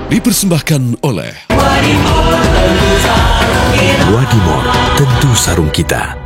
Dipersembahkan oleh Wadimor, tentu sarung kita.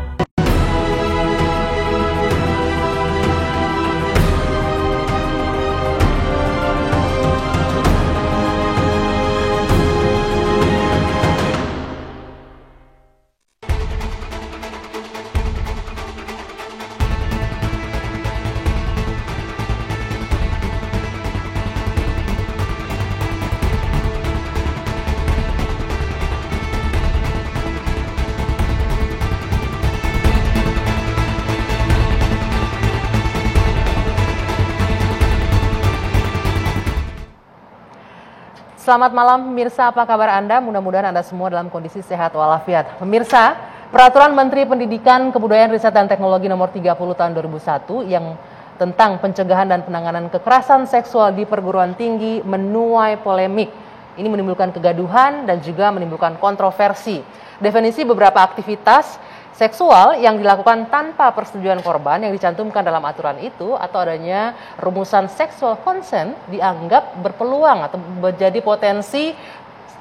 Selamat malam pemirsa, apa kabar Anda? Mudah-mudahan Anda semua dalam kondisi sehat walafiat. Pemirsa, Peraturan Menteri Pendidikan, Kebudayaan, Riset dan Teknologi Nomor 30 Tahun 2001 yang tentang pencegahan dan penanganan kekerasan seksual di perguruan tinggi menuai polemik. Ini menimbulkan kegaduhan dan juga menimbulkan kontroversi. Definisi beberapa aktivitas seksual yang dilakukan tanpa persetujuan korban yang dicantumkan dalam aturan itu atau adanya rumusan sexual consent dianggap berpeluang atau menjadi potensi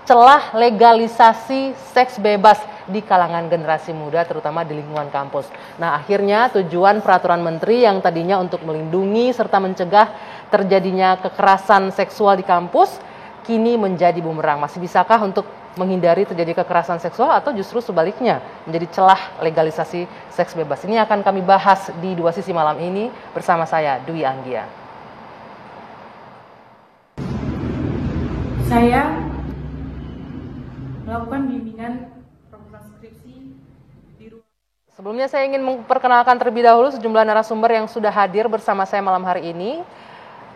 celah legalisasi seks bebas di kalangan generasi muda terutama di lingkungan kampus. Nah, akhirnya tujuan peraturan menteri yang tadinya untuk melindungi serta mencegah terjadinya kekerasan seksual di kampus kini menjadi bumerang. Masih bisakah untuk menghindari terjadi kekerasan seksual atau justru sebaliknya menjadi celah legalisasi seks bebas? Ini akan kami bahas di Dua Sisi malam ini bersama saya Dwi Anggia. Saya melakukan bimbingan program skripsi di ruang. Sebelumnya saya ingin memperkenalkan terlebih dahulu sejumlah narasumber yang sudah hadir bersama saya malam hari ini.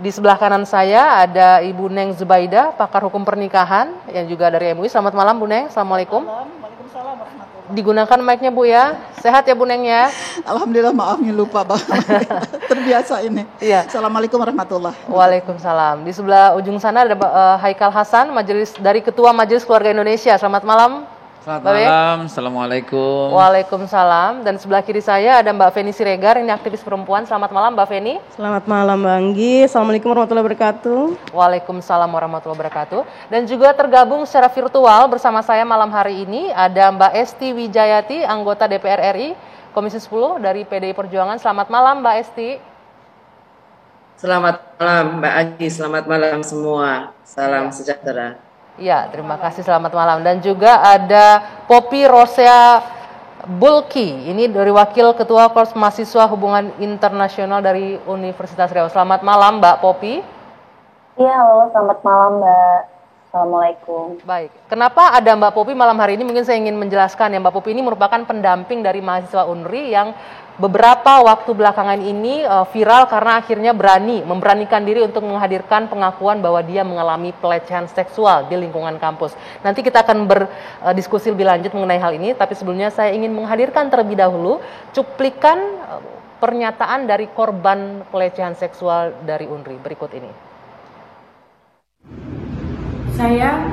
Di sebelah kanan saya ada Ibu Neng Zubaida, pakar hukum pernikahan yang juga dari MUI. Selamat malam Bu Neng, Assalamualaikum. Waalaikumsalam warahmatullahi. Digunakan mic-nya Bu ya. Sehat ya Bu Neng ya? Alhamdulillah, maafnya lupa Bang. Terbiasa ini. Iya. Assalamualaikum warahmatullahi. Waalaikumsalam. Di sebelah ujung sana ada Haikal Hasan, dari Ketua Majelis Keluarga Indonesia. Selamat malam. Selamat malam, Assalamualaikum. Waalaikumsalam. Dan sebelah kiri saya ada Mbak Feni Siregar, ini aktivis perempuan. Selamat malam Mbak Feni. Selamat malam Mbak Anggi, Assalamualaikum warahmatullahi wabarakatuh. Waalaikumsalam warahmatullahi wabarakatuh. Dan juga tergabung secara virtual bersama saya malam hari ini ada Mbak Esti Wijayati, anggota DPR RI, Komisi 10 dari PDI Perjuangan. Selamat malam Mbak Esti. Selamat malam Mbak Anggi, selamat malam semua. Salam sejahtera. Ya, terima kasih, selamat malam. Dan juga ada Poppy Rosea Bulki, ini dari Wakil Ketua Korps Mahasiswa Hubungan Internasional dari Universitas Riau. Selamat malam Mbak Poppy. Iya, halo, selamat malam Mbak. Assalamualaikum. Baik, kenapa ada Mbak Poppy malam hari ini? Mungkin saya ingin menjelaskan ya, Mbak Poppy ini merupakan pendamping dari mahasiswa UNRI yang beberapa waktu belakangan ini viral karena akhirnya memberanikan diri untuk menghadirkan pengakuan bahwa dia mengalami pelecehan seksual di lingkungan kampus. Nanti kita akan berdiskusi lebih lanjut mengenai hal ini, tapi sebelumnya saya ingin menghadirkan terlebih dahulu cuplikan pernyataan dari korban pelecehan seksual dari UNRI berikut ini. Saya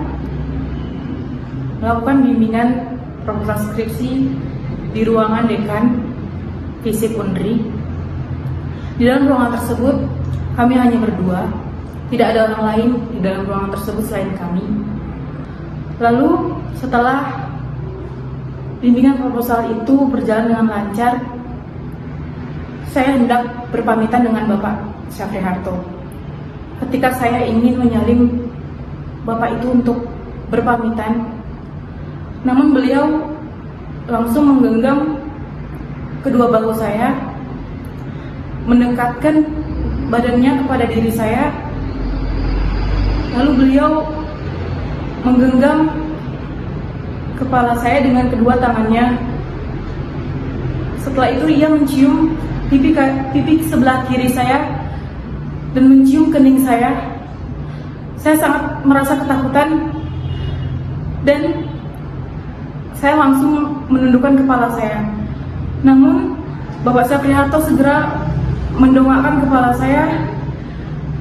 melakukan bimbingan program skripsi di ruangan dekan Fisip UNRI. Di dalam ruangan tersebut kami hanya berdua, tidak ada orang lain di dalam ruangan tersebut selain kami. Lalu setelah bimbingan proposal itu berjalan dengan lancar, saya hendak berpamitan dengan Bapak Syafri Harto. Ketika saya ingin menyalin Bapak itu untuk berpamitan, namun beliau langsung menggenggam kedua bahu saya, mendekatkan badannya kepada diri saya, lalu beliau menggenggam kepala saya dengan kedua tangannya. Setelah itu ia mencium pipi sebelah kiri saya dan mencium kening saya. Saya sangat merasa ketakutan dan saya langsung menundukkan kepala saya. Namun Bapak Syafri Harto segera mendongakkan kepala saya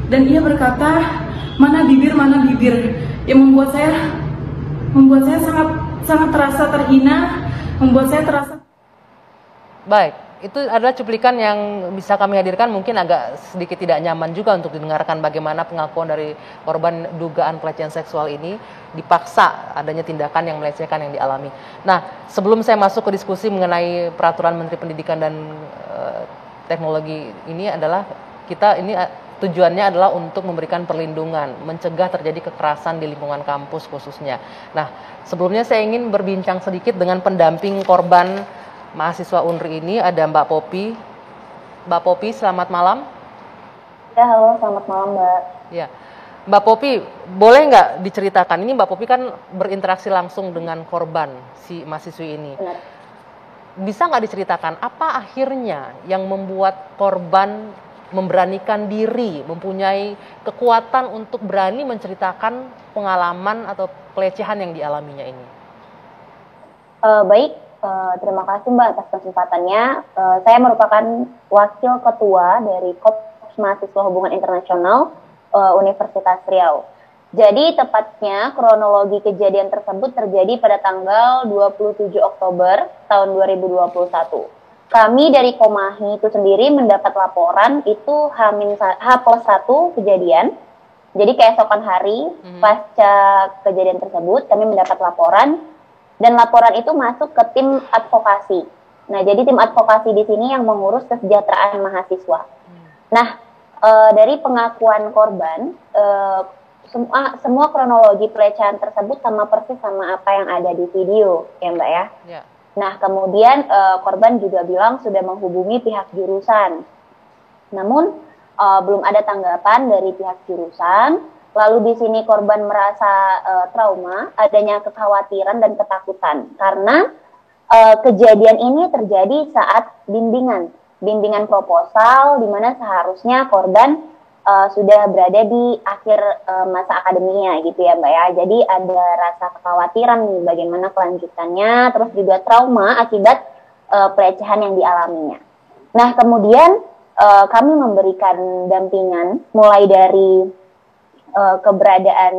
dan ia berkata, mana bibir, yang membuat saya sangat terasa terhina, membuat saya terasa. Baik, itu adalah cuplikan yang bisa kami hadirkan, mungkin agak sedikit tidak nyaman juga untuk didengarkan bagaimana pengakuan dari korban dugaan pelecehan seksual ini dipaksa adanya tindakan yang melecehkan yang dialami. Nah, sebelum saya masuk ke diskusi mengenai peraturan Menteri Pendidikan dan Teknologi ini adalah tujuannya adalah untuk memberikan perlindungan, mencegah terjadi kekerasan di lingkungan kampus khususnya. Nah, sebelumnya saya ingin berbincang sedikit dengan pendamping korban mahasiswa UNRI ini, ada Mbak Popi. Mbak Popi, selamat malam. Ya, halo, selamat malam, Mbak. Ya, Mbak Popi, boleh nggak diceritakan? Ini Mbak Popi kan berinteraksi langsung dengan korban si mahasiswi ini. Benar. Bisa nggak diceritakan apa akhirnya yang membuat korban memberanikan diri, mempunyai kekuatan untuk berani menceritakan pengalaman atau pelecehan yang dialaminya ini? Baik, terima kasih Mbak atas kesempatannya. Saya merupakan wakil ketua dari Kops Mahasiswa Hubungan Internasional Universitas Riau. Jadi tepatnya kronologi kejadian tersebut terjadi pada tanggal 27 Oktober tahun 2021. Kami dari Komahi itu sendiri mendapat laporan itu H+1 kejadian. Jadi keesokan hari pasca kejadian tersebut kami mendapat laporan dan laporan itu masuk ke tim advokasi. Nah, jadi tim advokasi di sini yang mengurus kesejahteraan mahasiswa. Nah, dari pengakuan korban, semua kronologi pelecehan tersebut sama persis sama apa yang ada di video, ya Mbak ya. Yeah. Nah, kemudian korban juga bilang sudah menghubungi pihak jurusan. Namun belum ada tanggapan dari pihak jurusan. Lalu di sini korban merasa trauma, adanya kekhawatiran dan ketakutan karena kejadian ini terjadi saat bimbingan proposal, di mana seharusnya korban sudah berada di akhir masa akademinya gitu ya Mbak ya. Jadi ada rasa kekhawatiran nih bagaimana kelanjutannya, terus juga trauma akibat pelecehan yang dialaminya. Nah, kemudian kami memberikan dampingan mulai dari keberadaan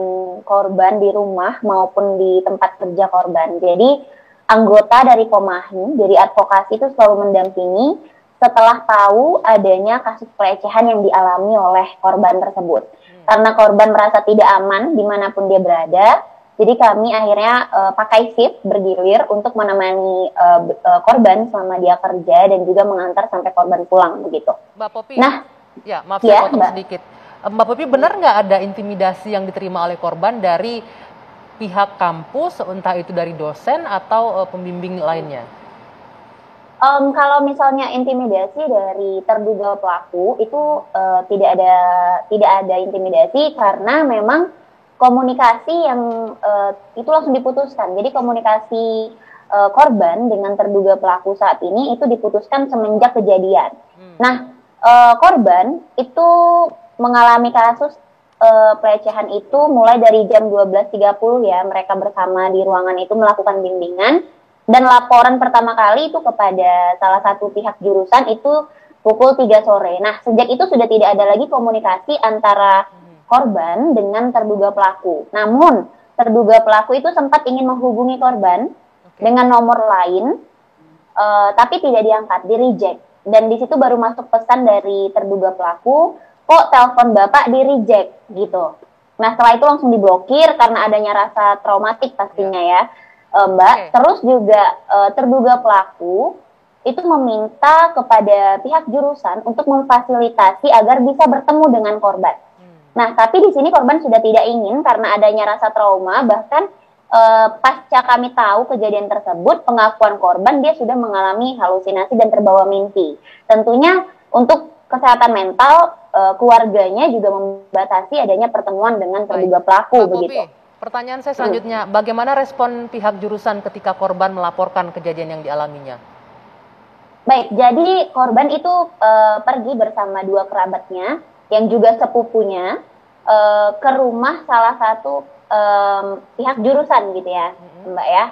korban di rumah maupun di tempat kerja korban. Jadi anggota dari Komahi, dari advokasi itu selalu mendampingi setelah tahu adanya kasus pelecehan yang dialami oleh korban tersebut. Karena korban merasa tidak aman dimanapun dia berada, jadi kami akhirnya pakai shift bergilir untuk menemani korban selama dia kerja dan juga mengantar sampai korban pulang begitu. Mbak Popi, nah, ya maaf saya potong sedikit. Mbak Popi, benar nggak ada intimidasi yang diterima oleh korban dari pihak kampus, entah itu dari dosen atau pembimbing lainnya? Kalau misalnya intimidasi dari terduga pelaku itu tidak ada intimidasi karena memang komunikasi yang itu langsung diputuskan. Jadi komunikasi korban dengan terduga pelaku saat ini itu diputuskan semenjak kejadian. Nah, korban itu mengalami kasus pelecehan itu mulai dari jam 12.30 ya, mereka bersama di ruangan itu melakukan bimbingan. Dan laporan pertama kali itu kepada salah satu pihak jurusan itu pukul 3 sore. Nah, sejak itu sudah tidak ada lagi komunikasi antara korban dengan terduga pelaku. Namun, terduga pelaku itu sempat ingin menghubungi korban dengan nomor lain, tapi tidak diangkat, di-reject. Dan di situ baru masuk pesan dari terduga pelaku, kok telepon Bapak di-reject, gitu. Nah, setelah itu langsung diblokir karena adanya rasa traumatik pastinya ya. Mbak, terus juga terduga pelaku itu meminta kepada pihak jurusan untuk memfasilitasi agar bisa bertemu dengan korban. Nah, tapi di sini korban sudah tidak ingin karena adanya rasa trauma, bahkan pasca kami tahu kejadian tersebut, pengakuan korban dia sudah mengalami halusinasi dan terbawa mimpi. Tentunya untuk kesehatan mental, keluarganya juga membatasi adanya pertemuan dengan terduga pelaku begitu. Pertanyaan saya selanjutnya, bagaimana respon pihak jurusan ketika korban melaporkan kejadian yang dialaminya? Baik, jadi korban itu pergi bersama dua kerabatnya yang juga sepupunya ke rumah salah satu pihak jurusan gitu ya, Mbak ya.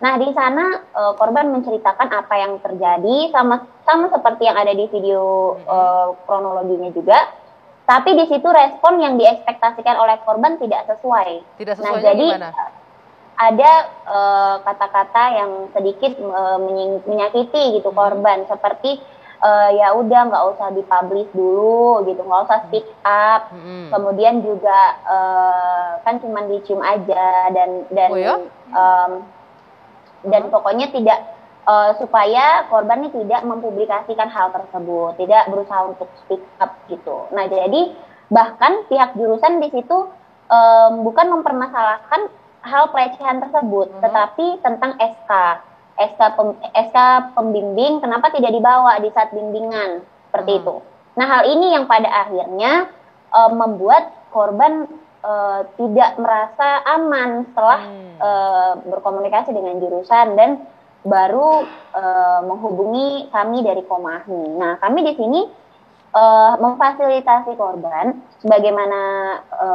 Nah, di sana korban menceritakan apa yang terjadi sama seperti yang ada di video kronologinya juga. Tapi di situ respon yang diekspektasikan oleh korban tidak sesuai. Tidak sesuai. Nah, jadi gimana? Ada kata-kata yang sedikit menyakiti gitu korban, seperti ya udah nggak usah dipublish dulu gitu, nggak usah speak up. Kemudian juga kan cuma dicium aja dan Oh ya? Dan pokoknya tidak supaya korban ini tidak mempublikasikan hal tersebut, tidak berusaha untuk speak up gitu. Nah jadi bahkan pihak jurusan di situ bukan mempermasalahkan hal pelecehan tersebut, tetapi tentang SK pembimbing kenapa tidak dibawa di saat bimbingan seperti itu. Nah hal ini yang pada akhirnya membuat korban tidak merasa aman setelah berkomunikasi dengan jurusan dan baru menghubungi kami dari Komahi. Nah kami di sini memfasilitasi korban sebagaimana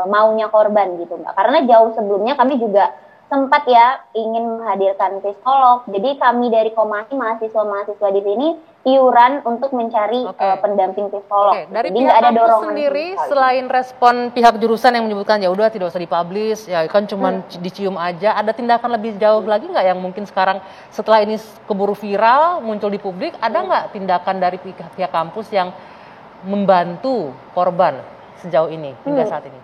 maunya korban gitu Mbak. Karena jauh sebelumnya kami juga sempat ya ingin menghadirkan psikolog. Jadi kami dari Komahi mahasiswa-mahasiswa di sini iuran untuk mencari pendamping psikolog. Dari Jadi pihak nggak ada kampus dorongan sendiri sekali. selain respon pihak jurusan yang menyebutkan ya udah tidak usah dipublish, ya kan cuma dicium aja. Ada tindakan lebih jauh lagi nggak yang mungkin sekarang setelah ini keburu viral muncul di publik? Ada nggak tindakan dari pihak kampus yang membantu korban sejauh ini hingga saat ini?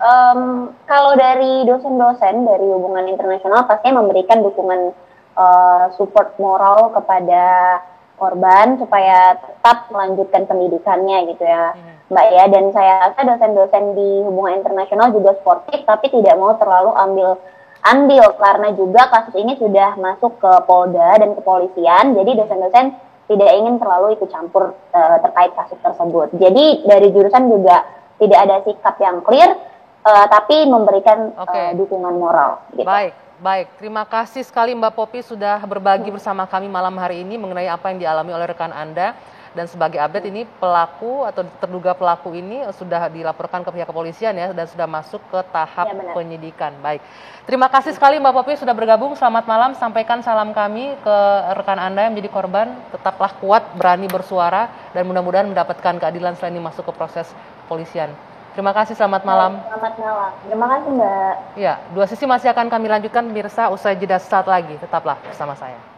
Kalau dari dosen-dosen dari hubungan internasional pastinya memberikan dukungan support moral kepada korban supaya tetap melanjutkan pendidikannya gitu ya Mbak ya. Dan saya rasa dosen-dosen di hubungan internasional juga sportif tapi tidak mau terlalu ambil karena juga kasus ini sudah masuk ke Polda dan kepolisian. Jadi dosen-dosen tidak ingin terlalu ikut campur terkait kasus tersebut. Jadi dari jurusan juga tidak ada sikap yang clear, tapi memberikan dukungan moral. Gitu. Baik. Terima kasih sekali Mbak Popi sudah berbagi bersama kami malam hari ini mengenai apa yang dialami oleh rekan Anda. Dan sebagai update ini pelaku atau terduga pelaku ini sudah dilaporkan ke pihak kepolisian ya dan sudah masuk ke tahap penyidikan. Baik. Terima kasih sekali Mbak Popi sudah bergabung. Selamat malam. Sampaikan salam kami ke rekan Anda yang menjadi korban. Tetaplah kuat, berani bersuara dan mudah-mudahan mendapatkan keadilan selain ini masuk ke proses kepolisian. Terima kasih, selamat malam. Selamat malam. Terima kasih Mbak. Ya, dua sisi masih akan kami lanjutkan pemirsa usai jeda saat lagi. Tetaplah bersama saya.